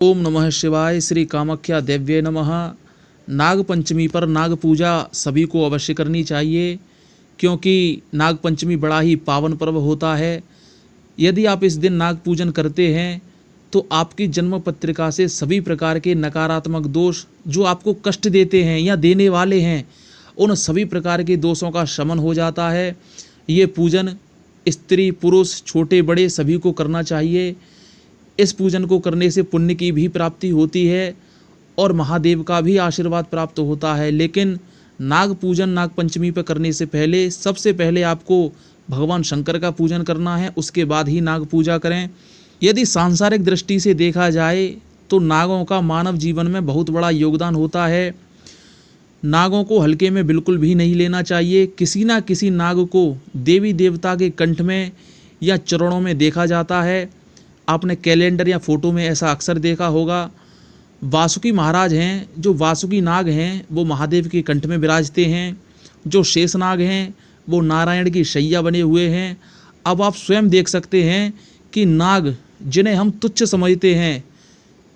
ओम नमः शिवाय। श्री कामाख्या देव्ये नमः। नाग पंचमी पर नाग पूजा सभी को अवश्य करनी चाहिए, क्योंकि नाग पंचमी बड़ा ही पावन पर्व होता है। यदि आप इस दिन नाग पूजन करते हैं तो आपकी जन्म पत्रिका से सभी प्रकार के नकारात्मक दोष जो आपको कष्ट देते हैं या देने वाले हैं, उन सभी प्रकार के दोषों का शमन हो जाता है। ये पूजन स्त्री पुरुष छोटे बड़े सभी को करना चाहिए। इस पूजन को करने से पुण्य की भी प्राप्ति होती है और महादेव का भी आशीर्वाद प्राप्त होता है। लेकिन नाग पूजन नाग पंचमी पर करने से पहले सबसे पहले आपको भगवान शंकर का पूजन करना है, उसके बाद ही नाग पूजा करें। यदि सांसारिक दृष्टि से देखा जाए तो नागों का मानव जीवन में बहुत बड़ा योगदान होता है। नागों को हल्के में बिल्कुल भी नहीं लेना चाहिए। किसी ना किसी नाग को देवी देवता के कंठ में या चरणों में देखा जाता है। आपने कैलेंडर या फोटो में ऐसा अक्सर देखा होगा। वासुकी महाराज हैं, जो वासुकी नाग हैं वो महादेव के कंठ में विराजते हैं। जो शेष नाग हैं वो नारायण की शैया बने हुए हैं। अब आप स्वयं देख सकते हैं कि नाग जिन्हें हम तुच्छ समझते हैं,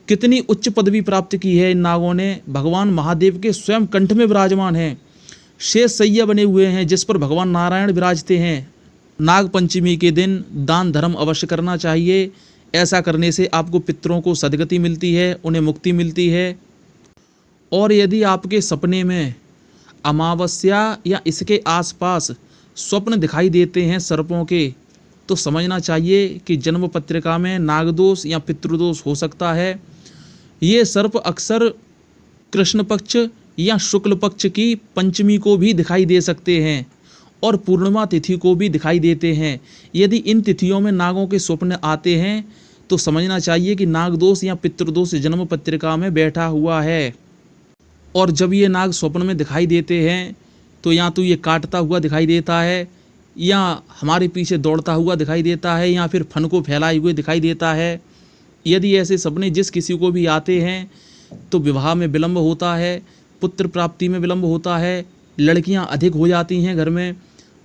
कितनी उच्च पदवी प्राप्त की है इन नागों ने। भगवान महादेव के स्वयं कंठ में विराजमान हैं, शेष शैया बने हुए हैं जिस पर भगवान नारायण विराजते हैं। नाग पंचमी के दिन दान धर्म अवश्य करना चाहिए। ऐसा करने से आपको पितरों को सद्गति मिलती है, उन्हें मुक्ति मिलती है। और यदि आपके सपने में अमावस्या या इसके आसपास स्वप्न दिखाई देते हैं सर्पों के, तो समझना चाहिए कि जन्म पत्रिका में नागदोष या पितृदोष हो सकता है। ये सर्प अक्सर कृष्ण पक्ष या शुक्ल पक्ष की पंचमी को भी दिखाई दे सकते हैं और पूर्णिमा तिथि को भी दिखाई देते हैं। यदि इन तिथियों में नागों के स्वप्न आते हैं तो समझना चाहिए कि नागदोष या पितृदोष जन्म पत्रिका में बैठा हुआ है। और जब ये नाग स्वप्न में दिखाई देते हैं तो या तो ये काटता हुआ दिखाई देता है, या हमारे पीछे दौड़ता हुआ दिखाई देता है, या फिर फन को फैलाए हुए दिखाई देता है। यदि ऐसे सपने जिस किसी को भी आते हैं तो विवाह में विलंब होता है, पुत्र प्राप्ति में विलंब होता है, लड़कियां अधिक हो जाती हैं घर में,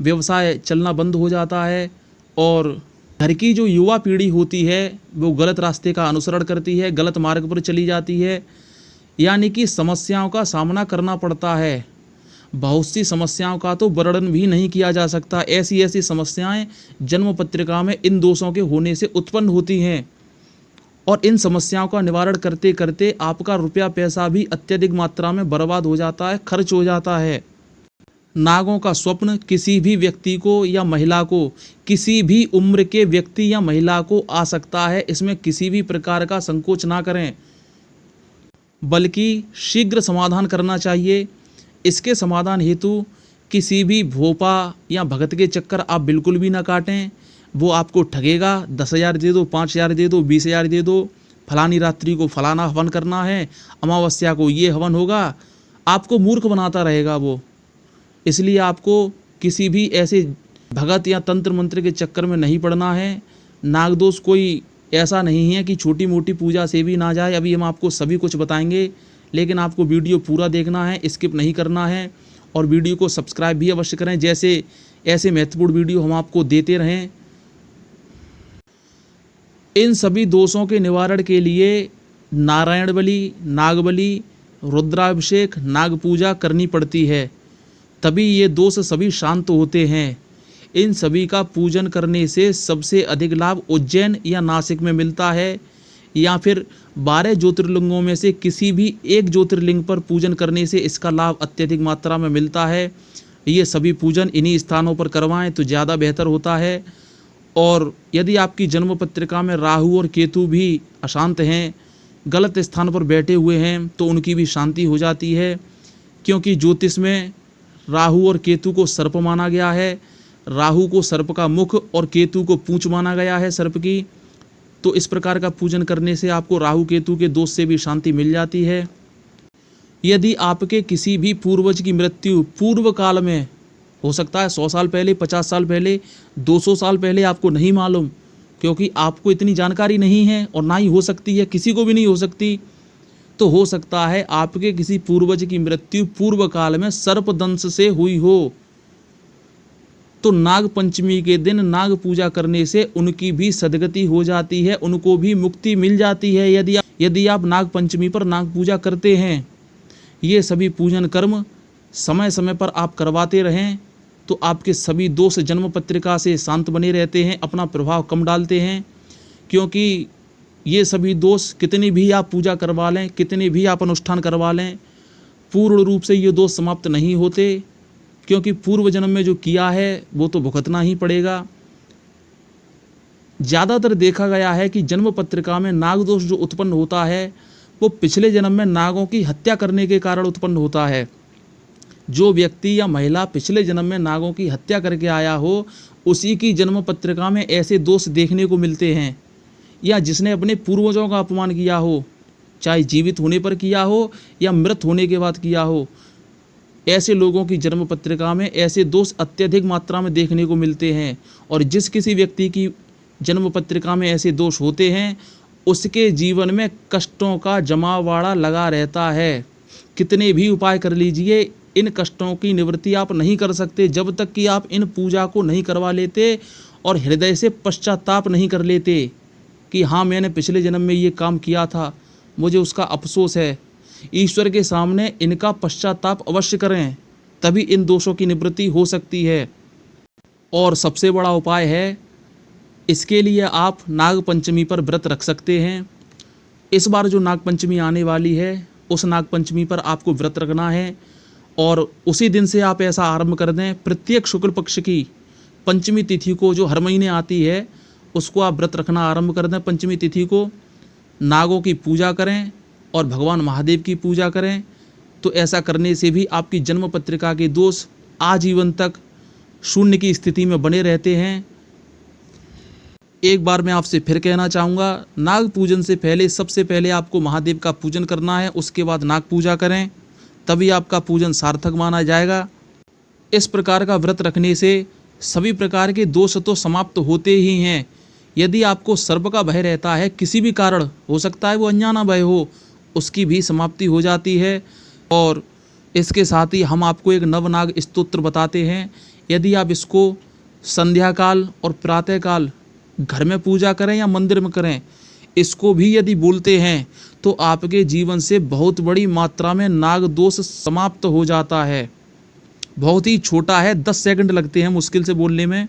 व्यवसाय चलना बंद हो जाता है, और घर की जो युवा पीढ़ी होती है वो गलत रास्ते का अनुसरण करती है, गलत मार्ग पर चली जाती है। यानी कि समस्याओं का सामना करना पड़ता है। बहुत सी समस्याओं का तो वर्णन भी नहीं किया जा सकता। ऐसी ऐसी समस्याएं जन्म पत्रिका में इन दोषों के होने से उत्पन्न होती हैं, और इन समस्याओं का निवारण करते करते आपका रुपया पैसा भी अत्यधिक मात्रा में बर्बाद हो जाता है, खर्च हो जाता है। नागों का स्वप्न किसी भी व्यक्ति को या महिला को, किसी भी उम्र के व्यक्ति या महिला को आ सकता है। इसमें किसी भी प्रकार का संकोच ना करें, बल्कि शीघ्र समाधान करना चाहिए। इसके समाधान हेतु किसी भी भोपा या भगत के चक्कर आप बिल्कुल भी ना काटें। वो आपको ठगेगा, 10,000 दे दो, 5,000 दे दो, 20,000 दे दो, फलानी रात्रि को फलाना हवन करना है, अमावस्या को ये हवन होगा, आपको मूर्ख बनाता रहेगा वो। इसलिए आपको किसी भी ऐसे भगत या तंत्र मंत्र के चक्कर में नहीं पड़ना है। नागदोष कोई ऐसा नहीं है कि छोटी मोटी पूजा से भी ना जाए। अभी हम आपको सभी कुछ बताएंगे, लेकिन आपको वीडियो पूरा देखना है, स्किप नहीं करना है, और वीडियो को सब्सक्राइब भी अवश्य करें, जैसे ऐसे महत्वपूर्ण वीडियो हम आपको देते रहें। इन सभी दोषों के निवारण के लिए नारायण बलि, नाग बलि, रुद्राभिषेक, नाग पूजा करनी पड़ती है, तभी ये दोष सभी शांत होते हैं। इन सभी का पूजन करने से सबसे अधिक लाभ उज्जैन या नासिक में मिलता है, या फिर 12 ज्योतिर्लिंगों में से किसी भी एक ज्योतिर्लिंग पर पूजन करने से इसका लाभ अत्यधिक मात्रा में मिलता है। ये सभी पूजन इन्हीं स्थानों पर करवाएं तो ज़्यादा बेहतर होता है। और यदि आपकी जन्म पत्रिका में राहु और केतु भी अशांत हैं, गलत स्थान पर बैठे हुए हैं, तो उनकी भी शांति हो जाती है, क्योंकि ज्योतिष में राहु और केतु को सर्प माना गया है। राहु को सर्प का मुख और केतु को पूंछ माना गया है सर्प की। तो इस प्रकार का पूजन करने से आपको राहु केतु के दोष से भी शांति मिल जाती है। यदि आपके किसी भी पूर्वज की मृत्यु पूर्व काल में हो सकता है, 100 साल पहले, 50 साल पहले, 200 साल पहले, आपको नहीं मालूम, क्योंकि आपको इतनी जानकारी नहीं है और ना ही हो सकती है, किसी को भी नहीं हो सकती। तो हो सकता है आपके किसी पूर्वज की मृत्यु पूर्व काल में सर्पदंश से हुई हो, तो नाग पंचमी के दिन नाग पूजा करने से उनकी भी सद्गति हो जाती है, उनको भी मुक्ति मिल जाती है। यदि आप नाग पंचमी पर नाग पूजा करते हैं, ये सभी पूजन कर्म समय समय पर आप करवाते रहें तो आपके सभी दोष जन्म पत्रिका से शांत बने रहते हैं, अपना प्रभाव कम डालते हैं। क्योंकि ये सभी दोष कितनी भी आप पूजा करवा लें, कितने भी आप अनुष्ठान करवा लें, पूर्ण रूप से ये दोष समाप्त नहीं होते, क्योंकि पूर्व जन्म में जो किया है वो तो भुगतना ही पड़ेगा। ज़्यादातर देखा गया है कि जन्म पत्रिका में नाग दोष जो उत्पन्न होता है वो पिछले जन्म में नागों की हत्या करने के कारण उत्पन्न होता है। जो व्यक्ति या महिला पिछले जन्म में नागों की हत्या करके आया हो, उसी की जन्म पत्रिका में ऐसे दोष देखने को मिलते हैं। या जिसने अपने पूर्वजों का अपमान किया हो, चाहे जीवित होने पर किया हो या मृत होने के बाद किया हो, ऐसे लोगों की जन्म पत्रिका में ऐसे दोष अत्यधिक मात्रा में देखने को मिलते हैं। और जिस किसी व्यक्ति की जन्म पत्रिका में ऐसे दोष होते हैं, उसके जीवन में कष्टों का जमावड़ा लगा रहता है। कितने भी उपाय कर लीजिए, इन कष्टों की निवृत्ति आप नहीं कर सकते जब तक कि आप इन पूजा को नहीं करवा लेते और हृदय से पश्चाताप नहीं कर लेते कि हाँ, मैंने पिछले जन्म में ये काम किया था, मुझे उसका अफसोस है। ईश्वर के सामने इनका पश्चाताप अवश्य करें, तभी इन दोषों की निवृत्ति हो सकती है। और सबसे बड़ा उपाय है, इसके लिए आप नाग पंचमी पर व्रत रख सकते हैं। इस बार जो नाग पंचमी आने वाली है, उस नाग पंचमी पर आपको व्रत रखना है और उसी दिन से आप ऐसा आरंभ कर दें, प्रत्येक शुक्ल पक्ष की पंचमी तिथि को जो हर महीने आती है, उसको आप व्रत रखना आरंभ कर दें। पंचमी तिथि को नागों की पूजा करें और भगवान महादेव की पूजा करें। तो ऐसा करने से भी आपकी जन्म पत्रिका के दोष आजीवन तक शून्य की स्थिति में बने रहते हैं। एक बार मैं आपसे फिर कहना चाहूँगा, नाग पूजन से पहले सबसे पहले आपको महादेव का पूजन करना है, उसके बाद नाग पूजा करें, तभी आपका पूजन सार्थक माना जाएगा। इस प्रकार का व्रत रखने से सभी प्रकार के दोष तो समाप्त होते ही हैं। यदि आपको सर्प का भय रहता है, किसी भी कारण, हो सकता है वो अनजाना भय हो, उसकी भी समाप्ति हो जाती है। और इसके साथ ही हम आपको एक नवनाग स्तोत्र बताते हैं। यदि आप इसको संध्या काल और प्रातःकाल घर में पूजा करें या मंदिर में करें, इसको भी यदि बोलते हैं तो आपके जीवन से बहुत बड़ी मात्रा में नाग दोष समाप्त हो जाता है। बहुत ही छोटा है, 10 सेकंड लगते हैं मुश्किल से बोलने में।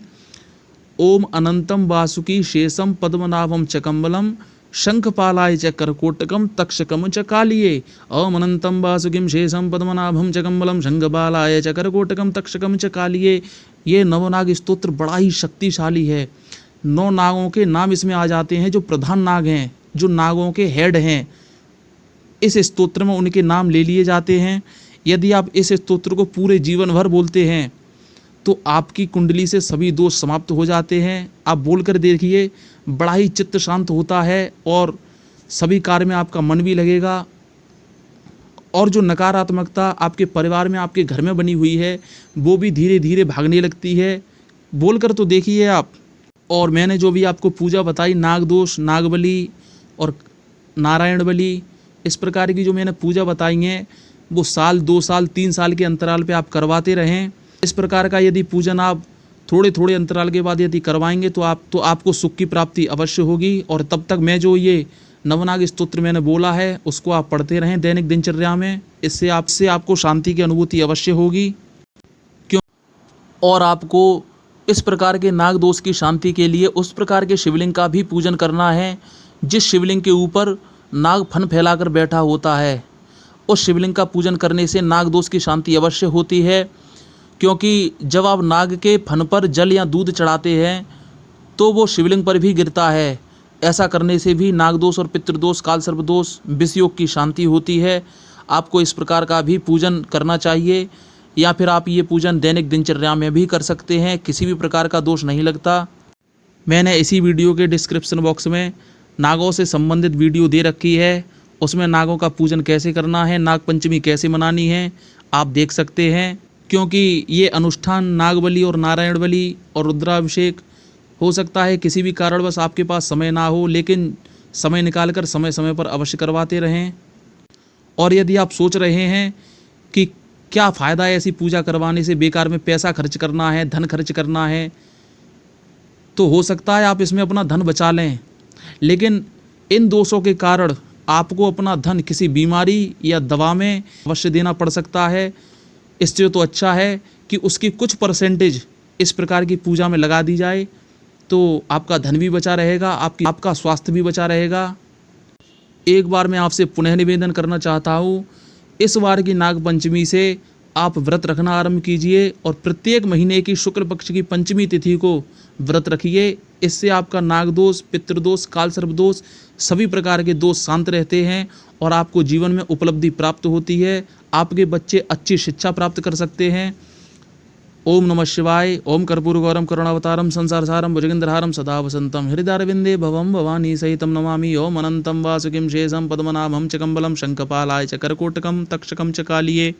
ओम अनंतम वासुकी शेषम पद्मनाभम च कम्बलम शंखपालाय च करकोटकम तक्षकम च कालिये। ओम अनंतम वासुकीम शेषम पद्मनाभम च कम्बलम शंखपालाय च करकोटकम तक्षकम च कालिये। ये नवनाग स्तोत्र बड़ा ही शक्तिशाली है। 9 नागों के नाम इसमें आ जाते हैं, जो प्रधान नाग हैं, जो नागों के हेड हैं। इस स्तोत्र में उनके नाम ले लिए जाते हैं। यदि आप इस स्तोत्र को पूरे जीवन भर बोलते हैं तो आपकी कुंडली से सभी दोष समाप्त हो जाते हैं। आप बोलकर देखिए, बड़ा ही चित्त शांत होता है और सभी कार्य में आपका मन भी लगेगा। और जो नकारात्मकता आपके परिवार में, आपके घर में बनी हुई है, वो भी धीरे धीरे भागने लगती है। बोलकर तो देखिए आप। और मैंने जो भी आपको पूजा बताई, नाग दोष, नागबली और नारायण बली, इस प्रकार की जो मैंने पूजा बताई हैं, वो साल, 2 साल, 3 साल के अंतराल पे आप करवाते रहें। इस प्रकार का यदि पूजन आप थोड़े थोड़े अंतराल के बाद यदि करवाएंगे तो आपको सुख की प्राप्ति अवश्य होगी। और तब तक मैं जो ये नवनाग स्तोत्र मैंने बोला है, उसको आप पढ़ते रहें दैनिक दिनचर्या में। इससे आपको शांति की अनुभूति अवश्य होगी। क्यों? और आपको इस प्रकार के नाग दोष की शांति के लिए उस प्रकार के शिवलिंग का भी पूजन करना है, जिस शिवलिंग के ऊपर नाग फन फैलाकर बैठा होता है। उस शिवलिंग का पूजन करने से नाग दोष की शांति अवश्य होती है। क्योंकि जब आप नाग के फन पर जल या दूध चढ़ाते हैं तो वो शिवलिंग पर भी गिरता है। ऐसा करने से भी नाग दोष और पितृदोष, काल सर्प दोष, विषयोग की शांति होती है। आपको इस प्रकार का भी पूजन करना चाहिए, या फिर आप ये पूजन दैनिक दिनचर्या में भी कर सकते हैं। किसी भी प्रकार का दोष नहीं लगता। मैंने इसी वीडियो के डिस्क्रिप्शन बॉक्स में नागों से संबंधित वीडियो दे रखी है। उसमें नागों का पूजन कैसे करना है, नाग पंचमी कैसे मनानी है, आप देख सकते हैं। क्योंकि ये अनुष्ठान नागबली और नारायण बली और रुद्राभिषेक, हो सकता है किसी भी कारणवश आपके पास समय ना हो, लेकिन समय निकालकर समय समय पर अवश्य करवाते रहें। और यदि आप सोच रहे हैं कि क्या फ़ायदा है ऐसी पूजा करवाने से, बेकार में पैसा खर्च करना है, धन खर्च करना है, तो हो सकता है आप इसमें अपना धन बचा लें, लेकिन इन दोषों के कारण आपको अपना धन किसी बीमारी या दवा में अवश्य देना पड़ सकता है। इससे तो अच्छा है कि उसकी कुछ परसेंटेज इस प्रकार की पूजा में लगा दी जाए, तो आपका धन भी बचा रहेगा, आपका स्वास्थ्य भी बचा रहेगा। एक बार मैं आपसे पुनः निवेदन करना चाहता हूँ, इस बार की नाग पंचमी से आप व्रत रखना आरंभ कीजिए और प्रत्येक महीने की शुक्ल पक्ष की पंचमी तिथि को व्रत रखिए। इससे आपका नागदोष, पितृदोष, कालसर्प दोष, सभी प्रकार के दोष शांत रहते हैं और आपको जीवन में उपलब्धि प्राप्त होती है। आपके बच्चे अच्छी शिक्षा प्राप्त कर सकते हैं। ओम नमः शिवाय। ओम कर्पूरगौरम करुणावतारम संसारसारम भुजगेन्द्रहारम सदा वसंतम हृदयारविंदे भवम भवानी सहितं नमामि। ओम अनंतं वासुकिं शेषं पद्मनाभं च कम्बलं शंखपालाय च करकोटकं तक्षकं च कालिये